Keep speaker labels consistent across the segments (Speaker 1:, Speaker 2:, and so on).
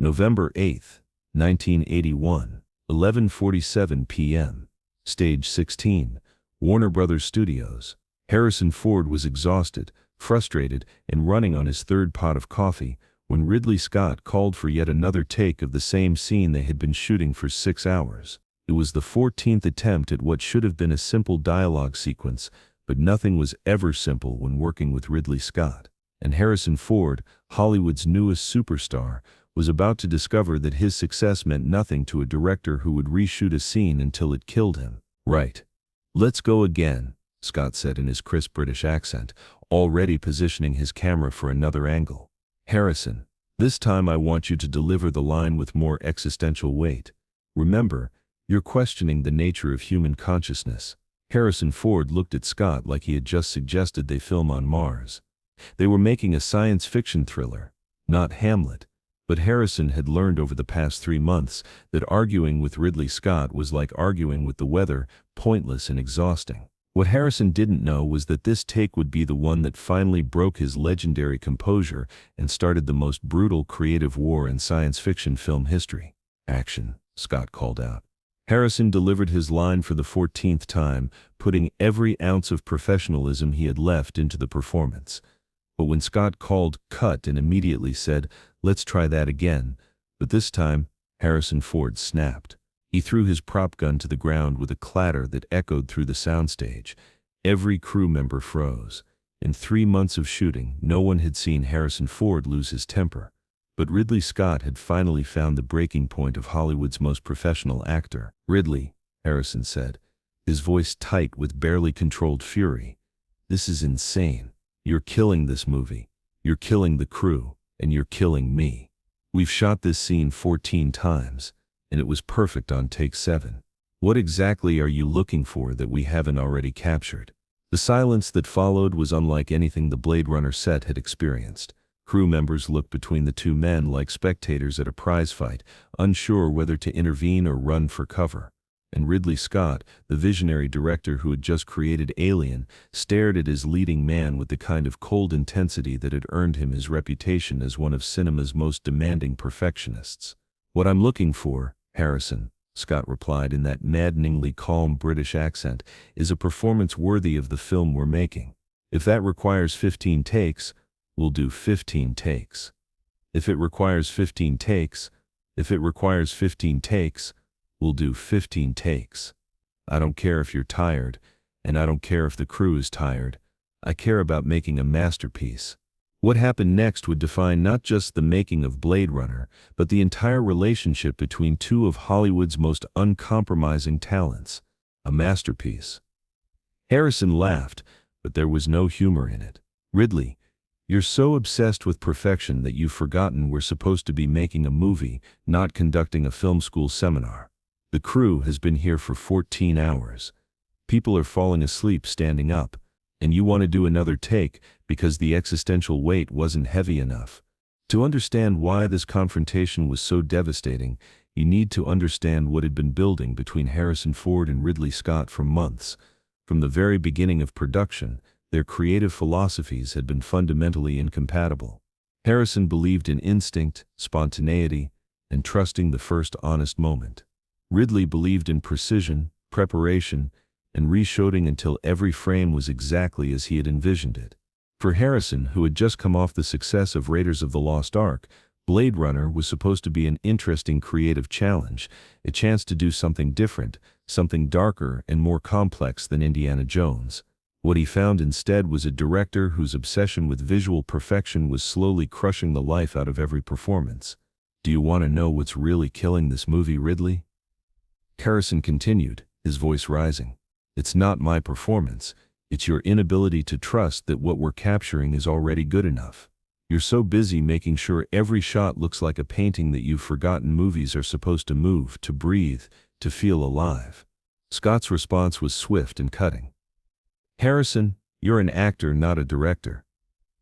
Speaker 1: November 8th, 1981, 11:47 p.m. Stage 16, Warner Brothers Studios. Harrison Ford was exhausted, frustrated, and running on his third pot of coffee when Ridley Scott called for yet another take of the same scene they had been shooting for 6 hours. It was the 14th attempt at what should have been a simple dialogue sequence, but nothing was ever simple when working with Ridley Scott. And Harrison Ford, Hollywood's newest superstar, was about to discover that his success meant nothing to a director who would reshoot a scene until it killed him. "Right. Let's go again," Scott said in his crisp British accent, already positioning his camera for another angle. "Harrison, this time I want you to deliver the line with more existential weight. Remember, you're questioning the nature of human consciousness." Harrison Ford looked at Scott like he had just suggested they film on Mars. They were making a science fiction thriller, not Hamlet. But Harrison had learned over the past 3 months that arguing with Ridley Scott was like arguing with the weather, pointless and exhausting. What Harrison didn't know was that this take would be the one that finally broke his legendary composure and started the most brutal creative war in science fiction film history. "Action," Scott called out. Harrison delivered his line for the 14th time, putting every ounce of professionalism he had left into the performance. But when Scott called cut and immediately said, "Let's try that again," but this time, Harrison Ford snapped. He threw his prop gun to the ground with a clatter that echoed through the soundstage. Every crew member froze. In 3 months of shooting, no one had seen Harrison Ford lose his temper. But Ridley Scott had finally found the breaking point of Hollywood's most professional actor. "Ridley," Harrison said, his voice tight with barely controlled fury, "this is insane. You're killing this movie. You're killing the crew. And you're killing me. We've shot this scene 14 times, and it was perfect on take 7. What exactly are you looking for that we haven't already captured?" The silence that followed was unlike anything the Blade Runner set had experienced. Crew members looked between the two men like spectators at a prize fight, unsure whether to intervene or run for cover. And Ridley Scott, the visionary director who had just created Alien, stared at his leading man with the kind of cold intensity that had earned him his reputation as one of cinema's most demanding perfectionists. "What I'm looking for, Harrison," Scott replied in that maddeningly calm British accent, "is a performance worthy of the film we're making. If that requires 15 takes, we'll do 15 takes. If it requires 15 takes, we'll do 15 takes. I don't care if you're tired, and I don't care if the crew is tired. I care about making a masterpiece." What happened next would define not just the making of Blade Runner, but the entire relationship between two of Hollywood's most uncompromising talents. A masterpiece. Harrison laughed, but there was no humor in it. "Ridley, you're so obsessed with perfection that you've forgotten we're supposed to be making a movie, not conducting a film school seminar. The crew has been here for 14 hours. People are falling asleep standing up, and you want to do another take because the existential weight wasn't heavy enough. To understand why this confrontation was so devastating, you need to understand what had been building between Harrison Ford and Ridley Scott for months. From the very beginning of production, their creative philosophies had been fundamentally incompatible. Harrison believed in instinct, spontaneity, and trusting the first honest moment. Ridley believed in precision, preparation, and reshooting until every frame was exactly as he had envisioned it. For Harrison, who had just come off the success of Raiders of the Lost Ark, Blade Runner was supposed to be an interesting creative challenge, a chance to do something different, something darker and more complex than Indiana Jones. What he found instead was a director whose obsession with visual perfection was slowly crushing the life out of every performance. "Do you want to know what's really killing this movie, Ridley?" Harrison continued, his voice rising. "It's not my performance. It's your inability to trust that what we're capturing is already good enough. You're so busy making sure every shot looks like a painting that you've forgotten movies are supposed to move, to breathe, to feel alive." Scott's response was swift and cutting. "Harrison, you're an actor, not a director.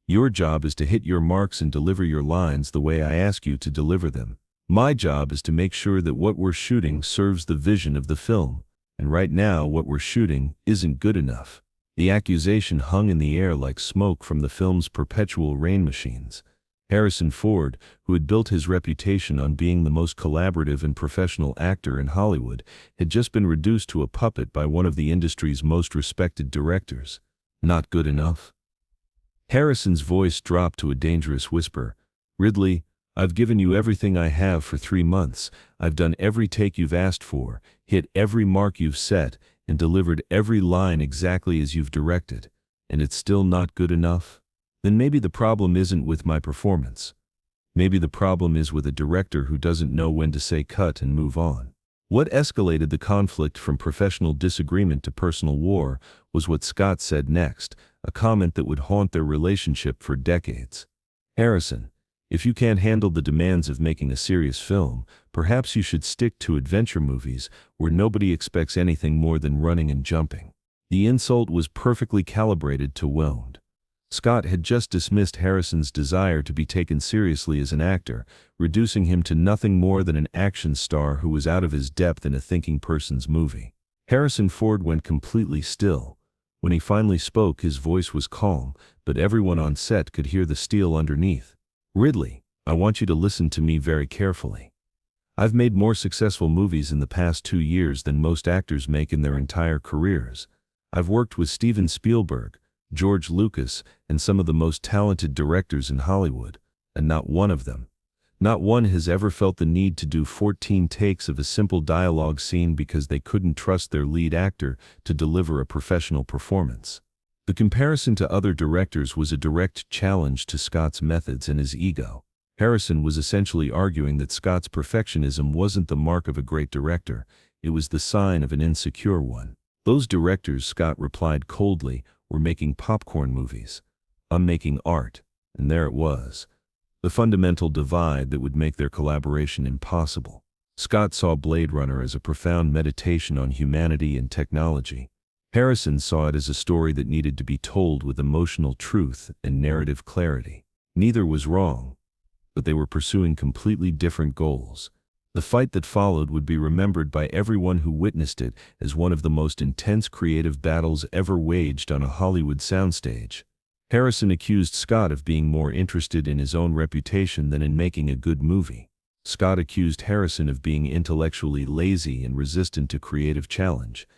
Speaker 1: Your job is to hit your marks and deliver your lines the way I ask you to deliver them. My job is to make sure that what we're shooting serves the vision of the film, and right now what we're shooting isn't good enough." The accusation hung in the air like smoke from the film's perpetual rain machines. Harrison Ford, who had built his reputation on being the most collaborative and professional actor in Hollywood, had just been reduced to a puppet by one of the industry's most respected directors. Not good enough? Harrison's voice dropped to a dangerous whisper. Ridley, I've given you everything I have for 3 months. I've done every take you've asked for, hit every mark you've set, and delivered every line exactly as you've directed. And it's still not good enough? Then maybe the problem isn't with my performance. Maybe the problem is with a director who doesn't know when to say cut and move on. What escalated the conflict from professional disagreement to personal war was what Scott said next, a comment that would haunt their relationship for decades. Harrison, if you can't handle the demands of making a serious film, perhaps you should stick to adventure movies where nobody expects anything more than running and jumping. The insult was perfectly calibrated to wound. Scott had just dismissed Harrison's desire to be taken seriously as an actor, reducing him to nothing more than an action star who was out of his depth in a thinking person's movie. Harrison Ford went completely still. When he finally spoke, his voice was calm, but everyone on set could hear the steel underneath. Ridley, I want you to listen to me very carefully. I've made more successful movies in the past 2 years than most actors make in their entire careers. I've worked with Steven Spielberg, George Lucas, and some of the most talented directors in Hollywood, and not one of them, not one has ever felt the need to do 14 takes of a simple dialogue scene because they couldn't trust their lead actor to deliver a professional performance. The comparison to other directors was a direct challenge to Scott's methods and his ego. Harrison was essentially arguing that Scott's perfectionism wasn't the mark of a great director, it was the sign of an insecure one. Those directors, Scott replied coldly, were making popcorn movies. I'm making art, and there it was. The fundamental divide that would make their collaboration impossible. Scott saw Blade Runner as a profound meditation on humanity and technology. Harrison saw it as a story that needed to be told with emotional truth and narrative clarity. Neither was wrong, but they were pursuing completely different goals. The fight that followed would be remembered by everyone who witnessed it as one of the most intense creative battles ever waged on a Hollywood soundstage. Harrison accused Scott of being more interested in his own reputation than in making a good movie. Scott accused Harrison of being intellectually lazy and resistant to creative challenge.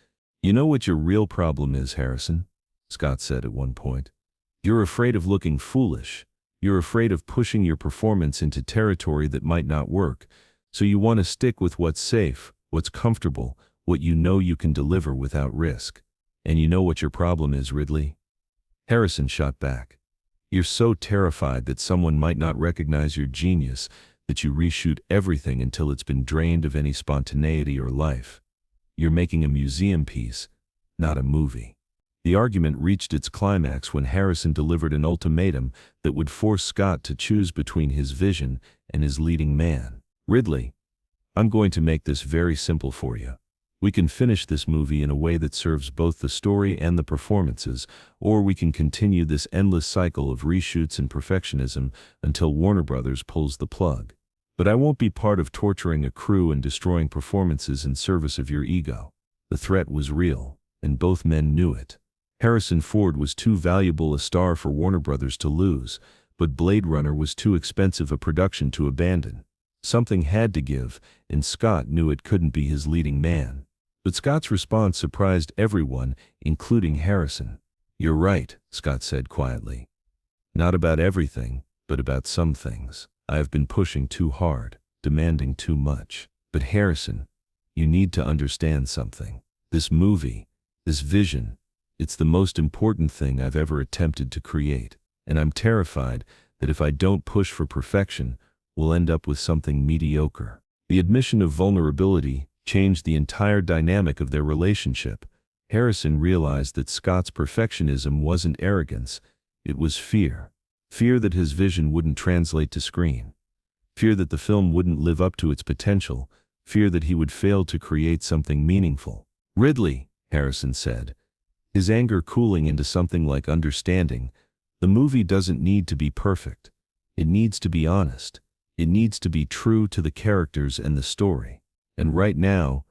Speaker 1: You know what your real problem is, Harrison? Scott said at one point. You're afraid of looking foolish. You're afraid of pushing your performance into territory that might not work. So you want to stick with what's safe, what's comfortable, what you know you can deliver without risk. And you know what your problem is, Ridley? Harrison shot back. You're so terrified that someone might not recognize your genius that you reshoot everything until it's been drained of any spontaneity or life. You're making a museum piece, not a movie. The argument reached its climax when Harrison delivered an ultimatum that would force Scott to choose between his vision and his leading man. Ridley, I'm going to make this very simple for you. We can finish this movie in a way that serves both the story and the performances, or we can continue this endless cycle of reshoots and perfectionism until Warner Brothers pulls the plug. But I won't be part of torturing a crew and destroying performances in service of your ego. The threat was real, and both men knew it. Harrison Ford was too valuable a star for Warner Brothers to lose, but Blade Runner was too expensive a production to abandon. Something had to give, and Scott knew it couldn't be his leading man. But Scott's response surprised everyone, including Harrison. You're right, Scott said quietly. Not about everything, but about some things. I have been pushing too hard, demanding too much. But Harrison, you need to understand something. This movie, this vision, it's the most important thing I've ever attempted to create. And I'm terrified that if I don't push for perfection, we'll end up with something mediocre. The admission of vulnerability changed the entire dynamic of their relationship. Harrison realized that Scott's perfectionism wasn't arrogance, it was fear. Fear that his vision wouldn't translate to screen. Fear that the film wouldn't live up to its potential. Fear that he would fail to create something meaningful. Ridley, Harrison said, his anger cooling into something like understanding, the movie doesn't need to be perfect. It needs to be honest. It needs to be true to the characters and the story. And right now,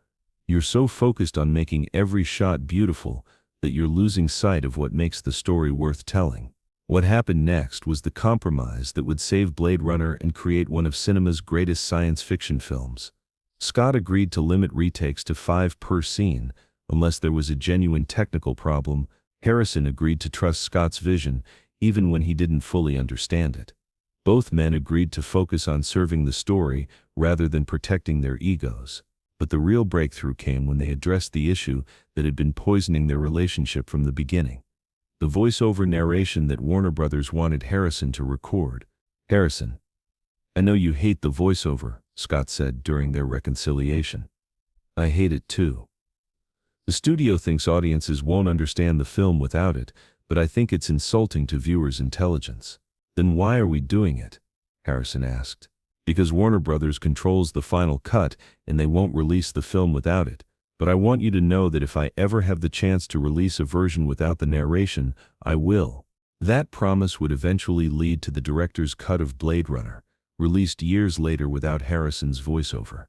Speaker 1: you're so focused on making every shot beautiful that you're losing sight of what makes the story worth telling. What happened next was the compromise that would save Blade Runner and create one of cinema's greatest science fiction films. Scott agreed to limit retakes to 5 per scene, unless there was a genuine technical problem. Harrison agreed to trust Scott's vision, even when he didn't fully understand it. Both men agreed to focus on serving the story rather than protecting their egos. But the real breakthrough came when they addressed the issue that had been poisoning their relationship from the beginning. The voiceover narration that Warner Brothers wanted Harrison to record. "Harrison, I know you hate the voiceover," Scott said during their reconciliation. "I hate it too. The studio thinks audiences won't understand the film without it, but I think it's insulting to viewers' intelligence." "Then why are we doing it?" Harrison asked. "Because Warner Brothers controls the final cut and they won't release the film without it. But I want you to know that if I ever have the chance to release a version without the narration, I will." That promise would eventually lead to the director's cut of Blade Runner, released years later without Harrison's voiceover.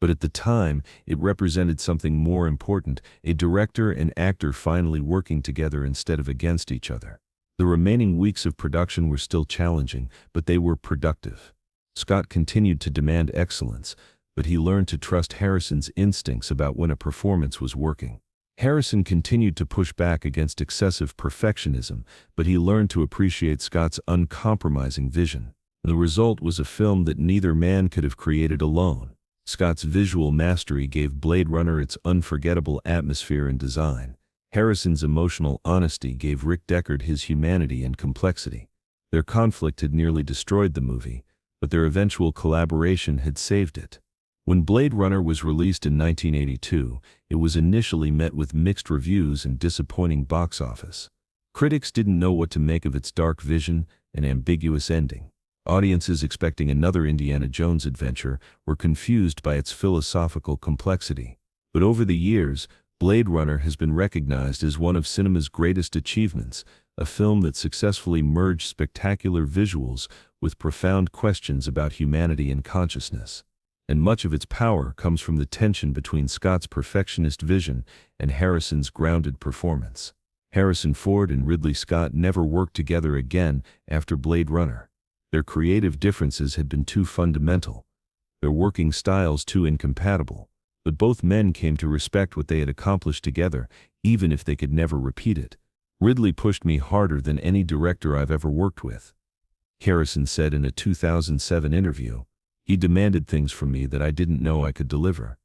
Speaker 1: But at the time, it represented something more important, a director and actor finally working together instead of against each other. The remaining weeks of production were still challenging, but they were productive. Scott continued to demand excellence, but he learned to trust Harrison's instincts about when a performance was working. Harrison continued to push back against excessive perfectionism, but he learned to appreciate Scott's uncompromising vision. The result was a film that neither man could have created alone. Scott's visual mastery gave Blade Runner its unforgettable atmosphere and design. Harrison's emotional honesty gave Rick Deckard his humanity and complexity. Their conflict had nearly destroyed the movie, but their eventual collaboration had saved it. When Blade Runner was released in 1982, it was initially met with mixed reviews and disappointing box office. Critics didn't know what to make of its dark vision and ambiguous ending. Audiences expecting another Indiana Jones adventure were confused by its philosophical complexity. But over the years, Blade Runner has been recognized as one of cinema's greatest achievements, a film that successfully merged spectacular visuals with profound questions about humanity and consciousness. And much of its power comes from the tension between Scott's perfectionist vision and Harrison's grounded performance. Harrison Ford and Ridley Scott never worked together again after Blade Runner. Their creative differences had been too fundamental, their working styles too incompatible. But both men came to respect what they had accomplished together, even if they could never repeat it. "Ridley pushed me harder than any director I've ever worked with," Harrison said in a 2007 interview. "He demanded things from me that I didn't know I could deliver.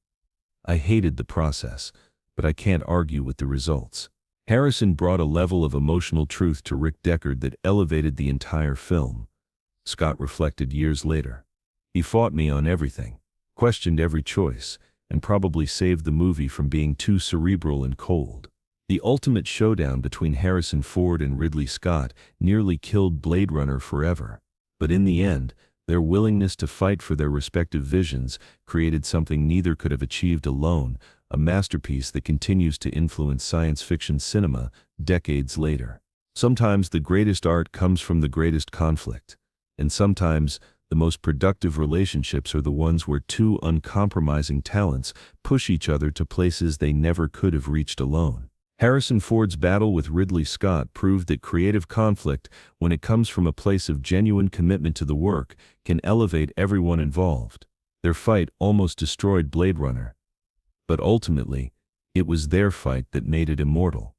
Speaker 1: I hated the process, but I can't argue with the results." Harrison brought a level of emotional truth to Rick Deckard that elevated the entire film. Scott reflected years later. "He fought me on everything, questioned every choice, and probably saved the movie from being too cerebral and cold." The ultimate showdown between Harrison Ford and Ridley Scott nearly killed Blade Runner forever. But in the end, their willingness to fight for their respective visions created something neither could have achieved alone, a masterpiece that continues to influence science fiction cinema decades later. Sometimes the greatest art comes from the greatest conflict, and sometimes the most productive relationships are the ones where two uncompromising talents push each other to places they never could have reached alone. Harrison Ford's battle with Ridley Scott proved that creative conflict, when it comes from a place of genuine commitment to the work, can elevate everyone involved. Their fight almost destroyed Blade Runner, but ultimately, it was their fight that made it immortal.